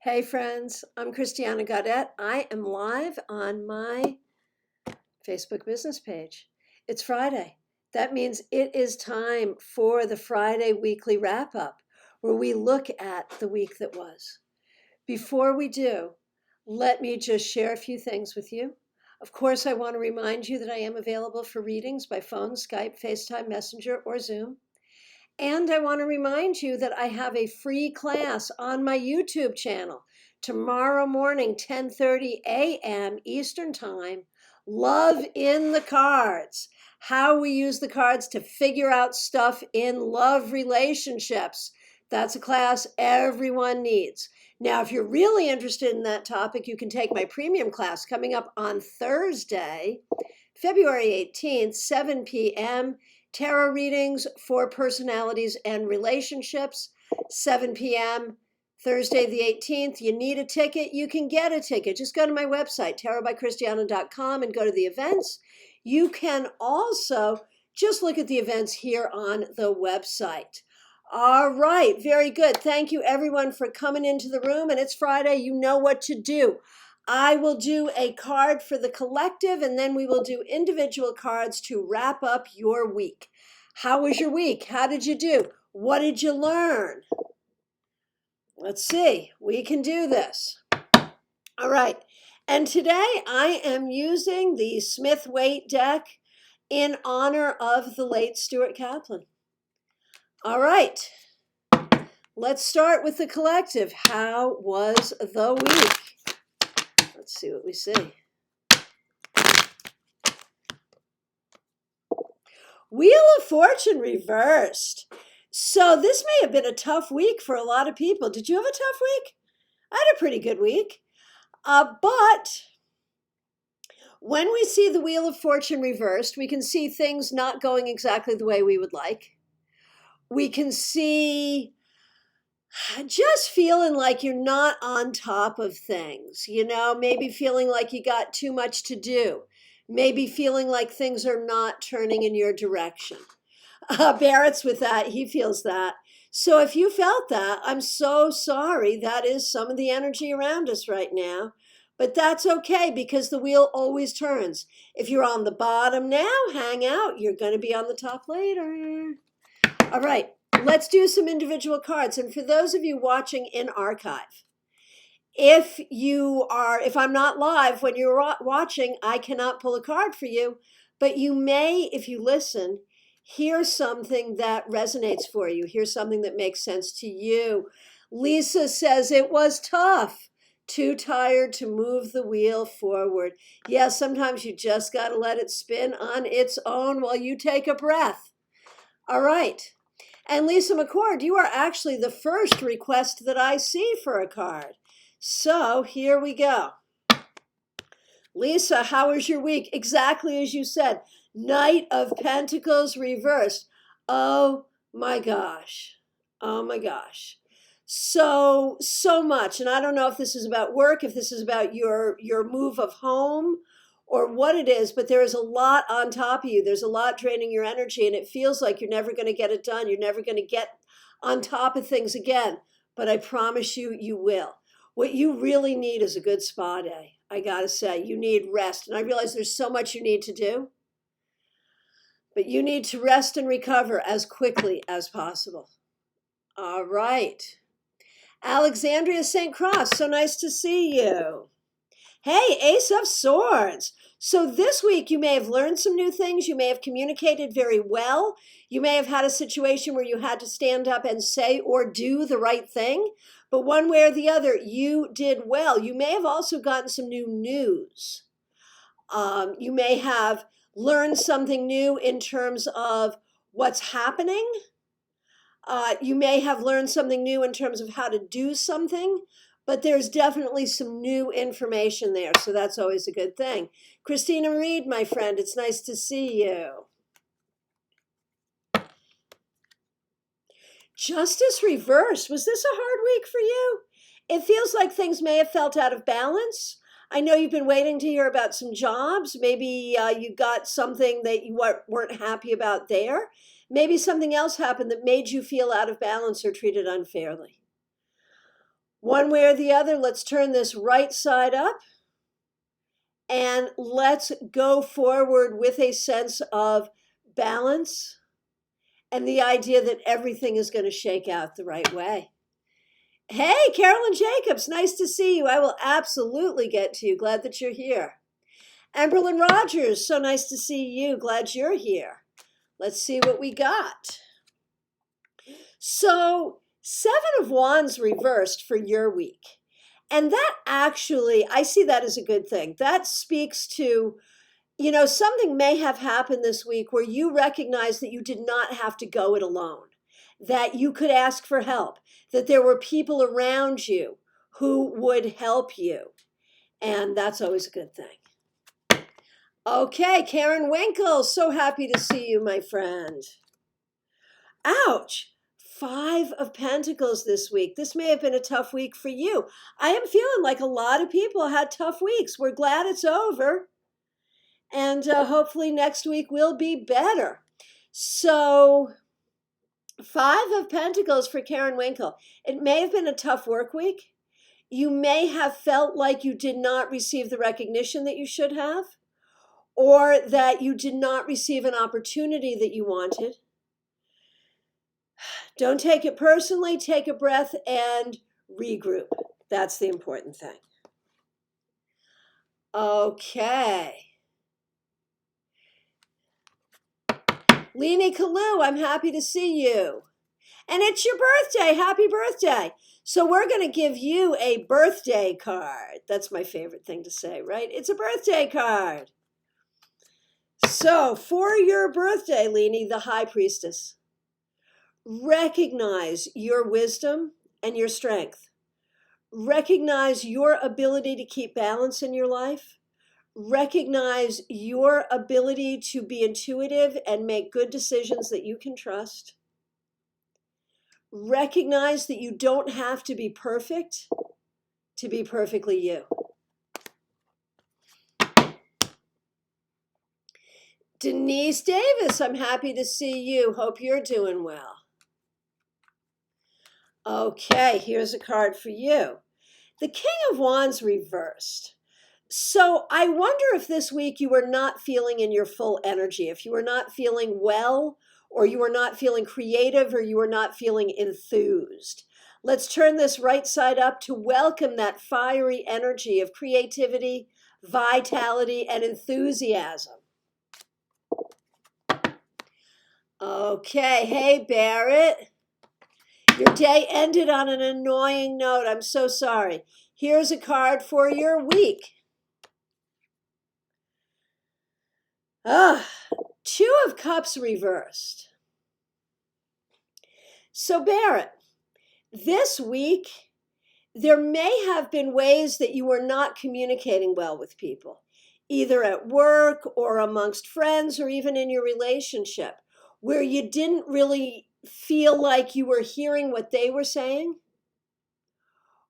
Hey friends, I'm Christiana Gaudet. I am live on my Facebook business page. It's Friday. That means it is time for the Friday weekly wrap up where we look at the week that was. Before we do, let me just share a few things with you. Of course, I want to remind you that I am available for readings by phone, Skype, FaceTime, Messenger, or Zoom. And I want to remind you that I have a free class on my YouTube channel tomorrow morning, 10:30 a.m. Eastern Time. Love in the cards. How we use the cards to figure out stuff in love relationships. That's a class everyone needs. Now, if you're really interested in that topic, you can take my premium class coming up on Thursday, February 18th, 7 p.m. Tarot readings for personalities and relationships, 7 p.m. Thursday the 18th. You need a ticket, you can get a ticket. Just go to my website, tarotbychristiana.com, and go to the events. You can also just look at the events here on the website. All right, very good. Thank you everyone for coming into the room, and it's Friday. You know what to do. I will do a card for the collective, and then we will do individual cards to wrap up your week. How was your week? How did you do? What did you learn? Let's see. We can do this. All right. And today I am using the Smith-Waite deck in honor of the late Stuart Kaplan. All right. Let's start with the collective. How was the week? Let's see what we see. Wheel of Fortune reversed. So this may have been a tough week for a lot of people. Did you have a tough week? I had a pretty good week. But when we see the Wheel of Fortune reversed, we can see things not going exactly the way we would like. We can see just feeling like you're not on top of things, maybe feeling like you got too much to do, maybe feeling like things are not turning in your direction. Barrett's with that. He feels that. So if you felt that, I'm so sorry. That is some of the energy around us right now. But that's okay because the wheel always turns. If you're on the bottom now, hang out. You're going to be on the top later. All right, let's do some individual cards. And for those of you watching in archive, if I'm not live when you're watching, I cannot pull a card for you. But you may, if you listen, hear something that resonates for you. Hear something that makes sense to you. Lisa says it was tough. Too tired to move the wheel forward. Yeah, sometimes you just got to let it spin on its own while you take a breath. All right. And Lisa McCord, you are actually the first request that I see for a card. So here we go. Lisa, how was your week? Exactly as you said. Knight of Pentacles reversed. Oh my gosh. Oh my gosh. So much. And I don't know if this is about work, if this is about your move of home or what it is, but there is a lot on top of you. There's a lot draining your energy, and it feels like you're never going to get it done. You're never going to get on top of things again. But I promise you, you will. What you really need is a good spa day. I got to say, you need rest. And I realize there's so much you need to do, but you need to rest and recover as quickly as possible. All right. Alexandria St. Cross, so nice to see you. Hey, Ace of Swords. So this week you may have learned some new things. You may have communicated very well. You may have had a situation where you had to stand up and say or do the right thing. But one way or the other, you did well. You may have also gotten some new news. You may have learned something new in terms of what's happening. You may have learned something new in terms of how to do something. But there's definitely some new information there, so that's always a good thing. Christina Reed, my friend, it's nice to see you. Justice reversed. Was this a hard week for you? It feels like things may have felt out of balance. I know you've been waiting to hear about some jobs. Maybe you got something that you weren't happy about there. Maybe something else happened that made you feel out of balance or treated unfairly. One way or the other, let's turn this right side up and let's go forward with a sense of balance and the idea that everything is going to shake out the right way. Hey, Carolyn Jacobs, nice to see you. I will absolutely get to you. Glad that you're here. Amberlyn Rogers, so nice to see you. Glad you're here. Let's see what we got. So, Seven of Wands reversed for your week. And that actually, I see that as a good thing. That speaks to, something may have happened this week where you recognize that you did not have to go it alone, that you could ask for help, that there were people around you who would help you. And that's always a good thing. Okay, Karen Winkle, so happy to see you, my friend. Ouch. 5 of Pentacles this week. This may have been a tough week for you. I am feeling like a lot of people had tough weeks. We're glad it's over. And hopefully next week will be better. So 5 of Pentacles for Karen Winkle. It may have been a tough work week. You may have felt like you did not receive the recognition that you should have, or that you did not receive an opportunity that you wanted. Don't take it personally. Take a breath and regroup. That's the important thing. Okay. Leni Kalu, I'm happy to see you. And it's your birthday. Happy birthday. So we're going to give you a birthday card. That's my favorite thing to say, right? It's a birthday card. So for your birthday, Leni, the High Priestess, recognize your wisdom and your strength. Recognize your ability to keep balance in your life. Recognize your ability to be intuitive and make good decisions that you can trust. Recognize that you don't have to be perfect to be perfectly you. Denise Davis, I'm happy to see you. Hope you're doing well. Okay, here's a card for you. The King of Wands reversed. So I wonder if this week you were not feeling in your full energy, if you were not feeling well, or you were not feeling creative, or you were not feeling enthused. Let's turn this right side up to welcome that fiery energy of creativity, vitality, and enthusiasm. Okay, hey Barrett. Your day ended on an annoying note. I'm so sorry. Here's a card for your week. 2 of Cups reversed. So Barrett, this week, there may have been ways that you were not communicating well with people, either at work or amongst friends or even in your relationship, where you didn't really feel like you were hearing what they were saying,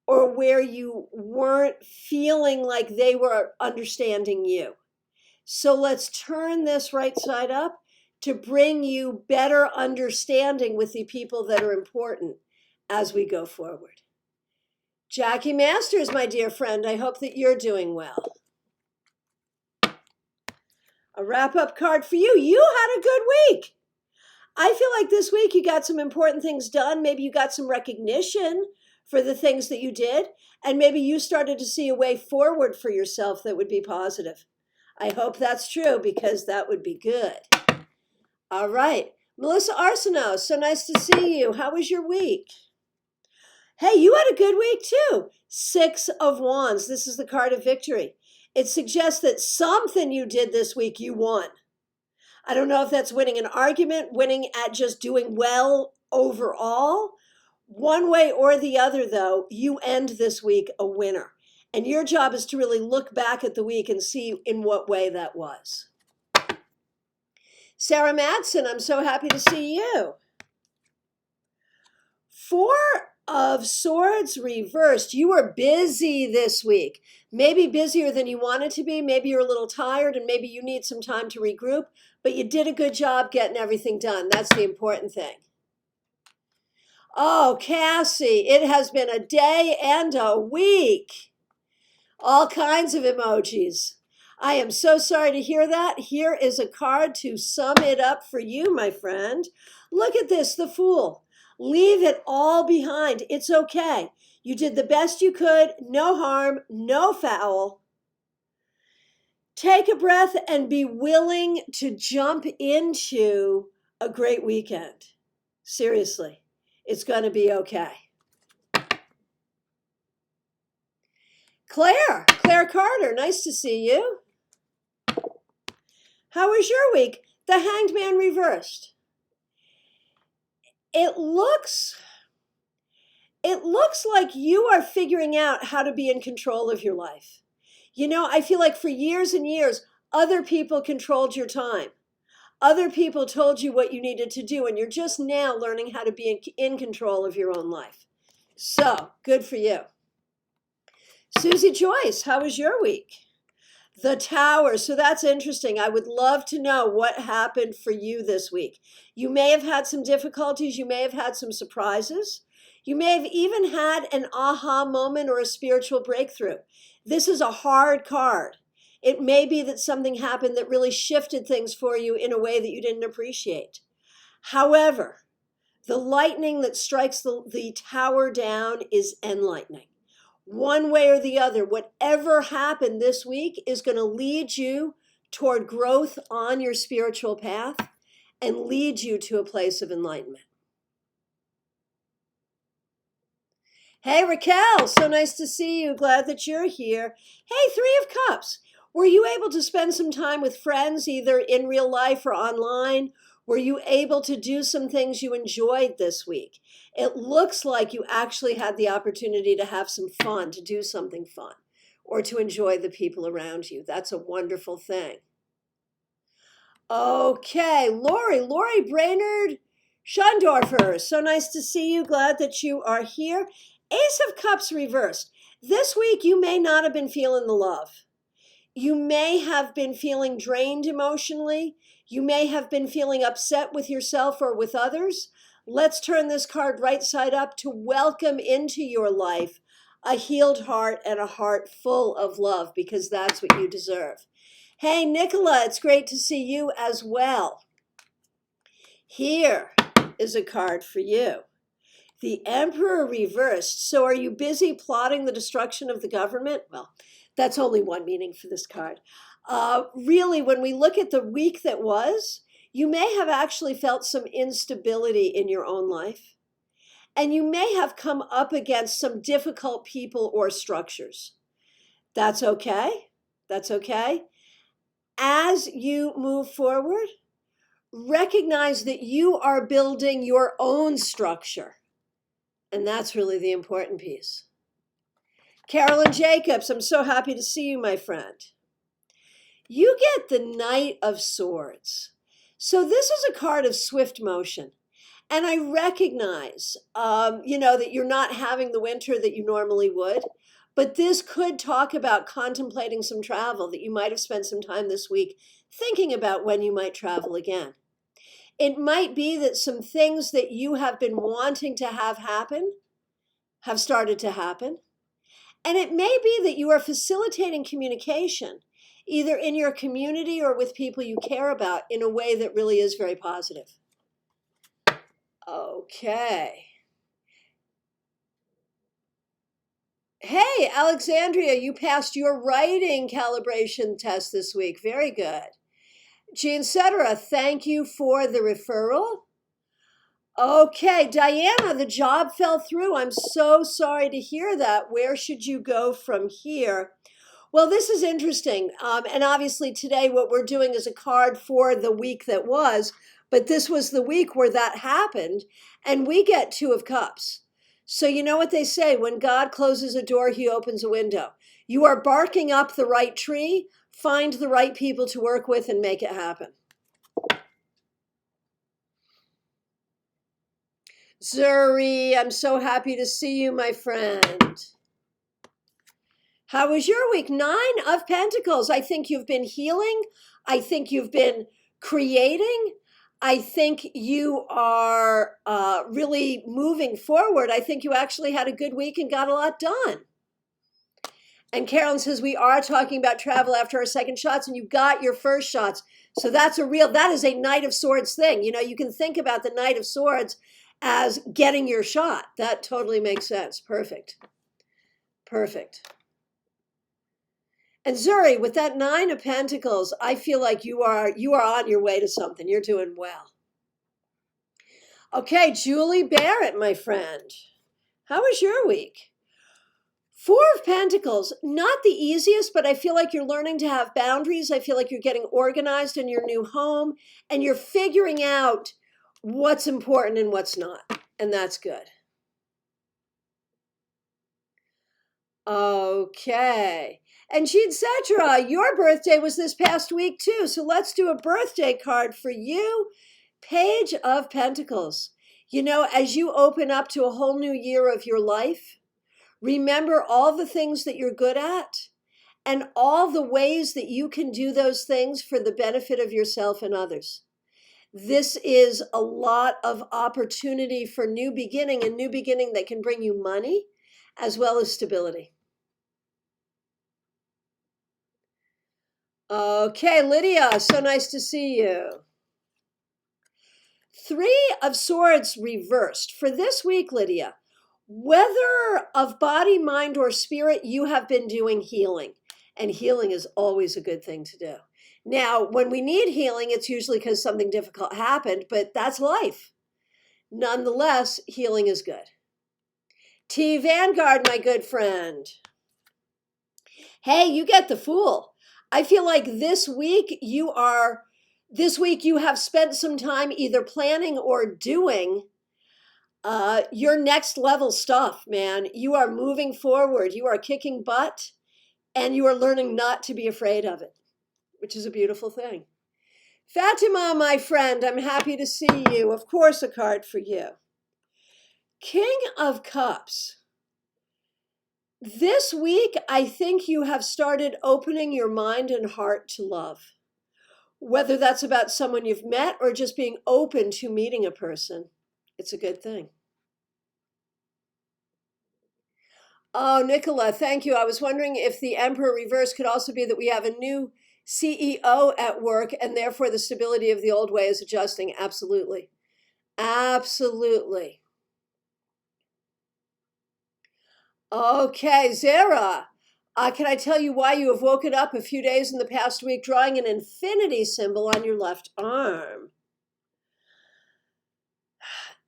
or where you weren't feeling like they were understanding you. So let's turn this right side up to bring you better understanding with the people that are important as we go forward. Jackie Masters, my dear friend, I hope that you're doing well. A wrap-up card for you. You had a good week. I feel like this week you got some important things done. Maybe you got some recognition for the things that you did, and maybe you started to see a way forward for yourself that would be positive. I hope that's true, because that would be good. All right. Melissa Arsenault, so nice to see you. How was your week? Hey, you had a good week too. 6 of Wands. This is the card of victory. It suggests that something you did this week, you won. I don't know if that's winning an argument, winning at just doing well overall. One way or the other, though, you end this week a winner. And your job is to really look back at the week and see in what way that was. Sarah Madsen, I'm so happy to see you. 4 of Swords reversed. You were busy this week. Maybe busier than you wanted to be. Maybe you're a little tired and maybe you need some time to regroup. But you did a good job getting everything done. That's the important thing. Oh, Cassie, it has been a day and a week. All kinds of emojis. I am so sorry to hear that. Here is a card to sum it up for you, my friend. Look at this, the Fool. Leave it all behind. It's okay. You did the best you could. No harm, no foul. Take a breath and be willing to jump into a great weekend. Seriously, it's going to be okay. Claire Carter, nice to see you. How was your week? The Hanged Man reversed. It looks like you are figuring out how to be in control of your life. You know, I feel like for years and years, other people controlled your time. Other people told you what you needed to do, and you're just now learning how to be in control of your own life. So, good for you. Susie Joyce, how was your week? The Tower. So that's interesting. I would love to know what happened for you this week. You may have had some difficulties. You may have had some surprises. You may have even had an aha moment or a spiritual breakthrough. This is a hard card. It may be that something happened that really shifted things for you in a way that you didn't appreciate. However, the lightning that strikes the tower down is enlightening. One way or the other, whatever happened this week is going to lead you toward growth on your spiritual path and lead you to a place of enlightenment. Hey, Raquel, so nice to see you. Glad that you're here. Hey, Three of Cups. Were you able to spend some time with friends, either in real life or online? Were you able to do some things you enjoyed this week? It looks like you actually had the opportunity to have some fun, to do something fun, or to enjoy the people around you. That's a wonderful thing. Okay, Lori Brainerd Schondorfer. So nice to see you. Glad that you are here. Ace of Cups reversed. This week, you may not have been feeling the love. You may have been feeling drained emotionally. You may have been feeling upset with yourself or with others. Let's turn this card right side up to welcome into your life a healed heart and a heart full of love, because that's what you deserve. Hey, Nicola, it's great to see you as well. Here is a card for you. The Emperor reversed. So are you busy plotting the destruction of the government? Well, that's only one meaning for this card. Really, when we look at the week that was, you may have actually felt some instability in your own life. And you may have come up against some difficult people or structures. That's okay. That's okay. As you move forward, recognize that you are building your own structure. And that's really the important piece. Carolyn Jacobs, I'm so happy to see you, my friend. You get the Knight of Swords. So this is a card of swift motion. And I recognize, that you're not having the winter that you normally would. But this could talk about contemplating some travel, that you might have spent some time this week thinking about when you might travel again. It might be that some things that you have been wanting to have happen have started to happen. And it may be that you are facilitating communication, either in your community or with people you care about, in a way that really is very positive. Okay. Hey, Alexandria, you passed your writing calibration test this week. Very good. Jean Cetera, thank you for the referral. Okay, Diana, the job fell through. I'm so sorry to hear that. Where should you go from here? Well, this is interesting. And obviously today what we're doing is a card for the week that was, but this was the week where that happened, and we get Two of Cups. So you know what they say, when God closes a door, he opens a window. You are barking up the right tree, find the right people to work with and make it happen. Zuri, I'm so happy to see you, my friend. How was your week? 9 of Pentacles. I think you've been healing. I think you've been creating. I think you are really moving forward. I think you actually had a good week and got a lot done. And Carolyn says, we are talking about travel after our second shots, and you got your first shots. So that is a Knight of Swords thing. You know, you can think about the Knight of Swords as getting your shot. That totally makes sense. Perfect. Perfect. And Zuri, with that 9 of Pentacles, I feel like you are on your way to something. You're doing well. Okay, Julie Barrett, my friend. How was your week? 4 of Pentacles, not the easiest, but I feel like you're learning to have boundaries. I feel like you're getting organized in your new home, and you're figuring out what's important and what's not, and that's good. Okay. And Jean Setra, your birthday was this past week too, so let's do a birthday card for you. Page of Pentacles. You know, as you open up to a whole new year of your life, remember all the things that you're good at and all the ways that you can do those things for the benefit of yourself and others. This is a lot of opportunity for new beginning, and new beginning that can bring you money as well as stability. Okay, Lydia, so nice to see you. 3 of Swords reversed. For this week, Lydia, whether of body, mind, or spirit, you have been doing healing. And healing is always a good thing to do. Now, when we need healing, it's usually because something difficult happened, but that's life. Nonetheless, healing is good. T. Vanguard, my good friend. Hey, you get the Fool. I feel like this week you have spent some time either planning or doing your next level stuff, man. You are moving forward. You are kicking butt, and you are learning not to be afraid of it, which is a beautiful thing. Fatima, my friend, I'm happy to see you. Of course, a card for you. King of Cups. This week, I think you have started opening your mind and heart to love. Whether that's about someone you've met or just being open to meeting a person, it's a good thing. Oh, Nicola, thank you. I was wondering if the Emperor reverse could also be that we have a new CEO at work and therefore the stability of the old way is adjusting. Absolutely. Absolutely. Okay, Zara, can I tell you why you have woken up a few days in the past week drawing an infinity symbol on your left arm?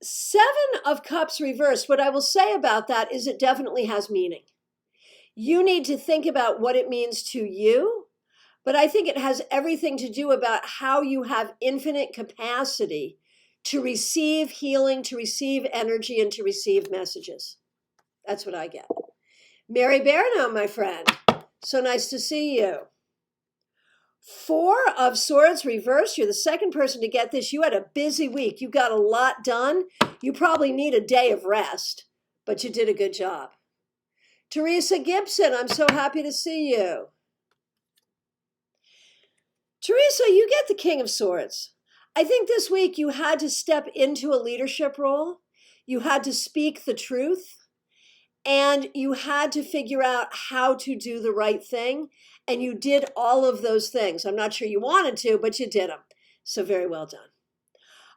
7 of Cups reversed. What I will say about that is it definitely has meaning. You need to think about what it means to you, but I think it has everything to do about how you have infinite capacity to receive healing, to receive energy, and to receive messages. That's what I get. Mary Barno, my friend, so nice to see you. 4 of Swords reversed. You're the second person to get this. You had a busy week. You got a lot done. You probably need a day of rest, but you did a good job. Teresa Gibson, I'm so happy to see you. Teresa, you get the King of Swords. I think this week you had to step into a leadership role. You had to speak the truth. And you had to figure out how to do the right thing. And you did all of those things. I'm not sure you wanted to, but you did them. So very well done.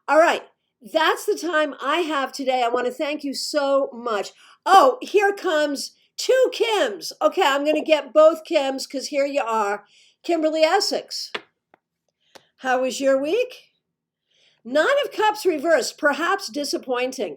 All right. That's the time I have today. I want to thank you so much. Oh, here comes 2 Kims. Okay, I'm going to get both Kims because here you are. Kimberly Essex. How was your week? 9 of Cups reversed, perhaps disappointing.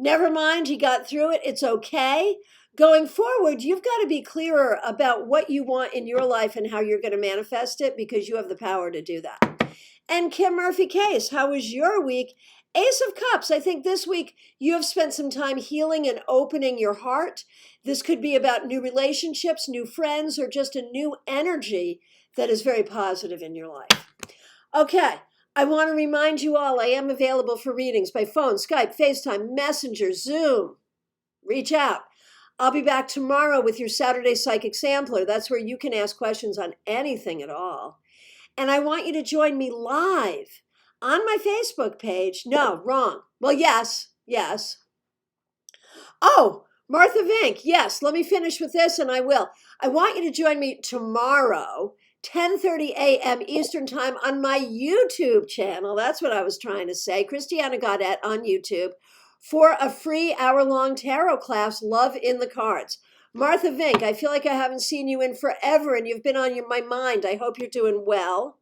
Never mind, you got through it. It's okay. Going forward, you've got to be clearer about what you want in your life and how you're going to manifest it because you have the power to do that. And Kim Murphy Case, how was your week? Ace of Cups, I think this week you have spent some time healing and opening your heart. This could be about new relationships, new friends, or just a new energy that is very positive in your life. Okay. I want to remind you all I am available for readings by phone, Skype, FaceTime, Messenger, Zoom. Reach out. I'll be back tomorrow with your Saturday Psychic Sampler. That's where you can ask questions on anything at all. And I want you to join me live on my Facebook page. No, wrong. Well, yes. Oh, Martha Vink. Yes, let me finish with this and I will. I want you to join me tomorrow, 10:30 a.m. Eastern Time on my YouTube channel. That's what I was trying to say. Christiana Gaudet on YouTube for a free hour-long tarot class, Love in the Cards. Martha Vink, I feel like I haven't seen you in forever and you've been on my mind. I hope you're doing well.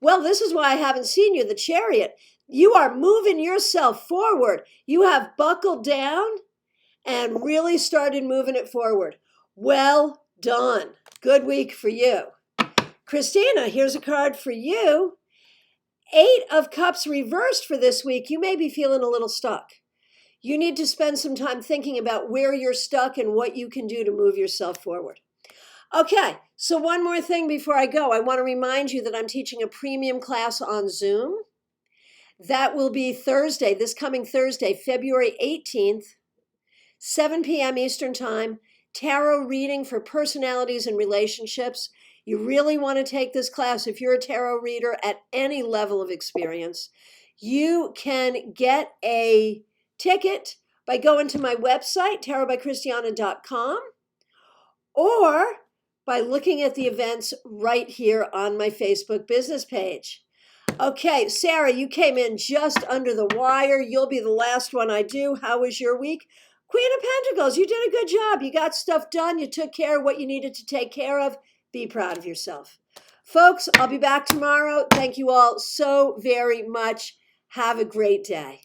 Well, this is why I haven't seen you, the Chariot. You are moving yourself forward. You have buckled down and really started moving it forward. Well done. Good week for you. Christina, here's a card for you. 8 of Cups reversed for this week. You may be feeling a little stuck. You need to spend some time thinking about where you're stuck and what you can do to move yourself forward. Okay, so one more thing before I go. I want to remind you that I'm teaching a premium class on Zoom. That will be Thursday, this coming Thursday, February 18th, 7 p.m. Eastern Time, tarot reading for personalities and relationships. You really want to take this class if you're a tarot reader at any level of experience. You can get a ticket by going to my website, tarotbychristiana.com, or by looking at the events right here on my Facebook business page. Okay, Sarah, you came in just under the wire. You'll be the last one I do. How was your week? Queen of Pentacles, you did a good job. You got stuff done. You took care of what you needed to take care of. Be proud of yourself. Folks, I'll be back tomorrow. Thank you all so very much. Have a great day.